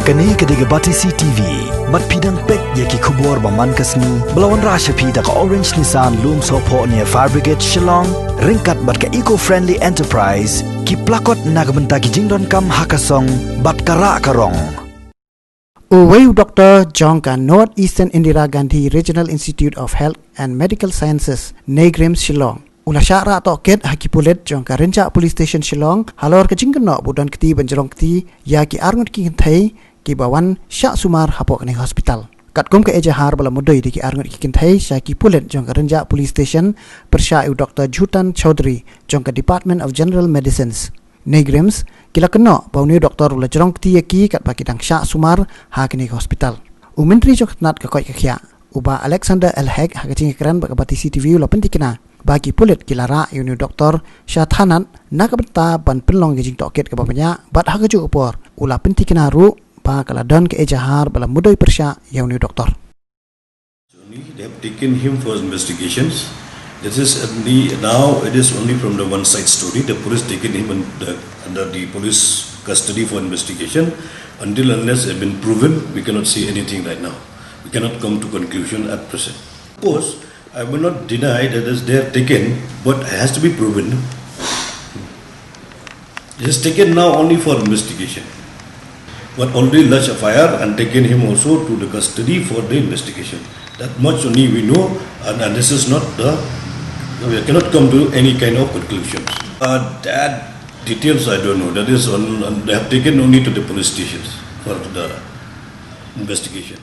Kani kediga bati CTV, mat pidang pek yaki kubur baman kasni, belawan rasha pida ka Orange Nissan loom sopo near Fire Brigade Shillong, ringkat bat ka eco-friendly enterprise, ki plakot nagbenta ki jingdon kam hakasong, bat kara karong. Uway Dr. Jongka North Eastern Indira Gandhi Regional Institute of Health and Medical Sciences, Negrim Shillong. Ula syara toket haki pulet Jongka Renjak Police Station Shillong, halor kecingkan no budan keti banjelong keti, ya ki arngut ki kintai, ki bawan syak sumar hapok ni hospital. Kat kum ke ejahar bala mudoi di ki arngut ki kintai, syaki pulet Jongka Renjak Police Station, persya'iu Dr. Jutan Chaudhry, Jongka Department of General Medicines. Negrims, kila kena pauni doktor ula jerong keti yaki kat pakidang syak sumar ha kini hospital. Menteri Jongka Nat kakoi kakya, uba Alexander Elheg ha kecing keren bakabati CTV ula pentikina. Bagi pulit kilara yuni doktor syathanan nakabenta ban penlong gijing toket ke bapanya bat hagaju upor ula penti kinaru ba kaladon ke ejahar bala mudoi persya yuni doktor. They have taken him for investigations. This is now it is only from the one side story. The police taken him under the police custody for investigation. Until unless it has been proven, we cannot say anything right now. We cannot come to conclusion at present. Of course, I will not deny that they are taken, but it has to be proven. It is taken now only for investigation. But already lodged a FIR and taken him also to the custody for the investigation. That much only we know, and this is not we cannot come to any kind of conclusions. That details I don't know. That is they have taken only to the police stations for the investigation.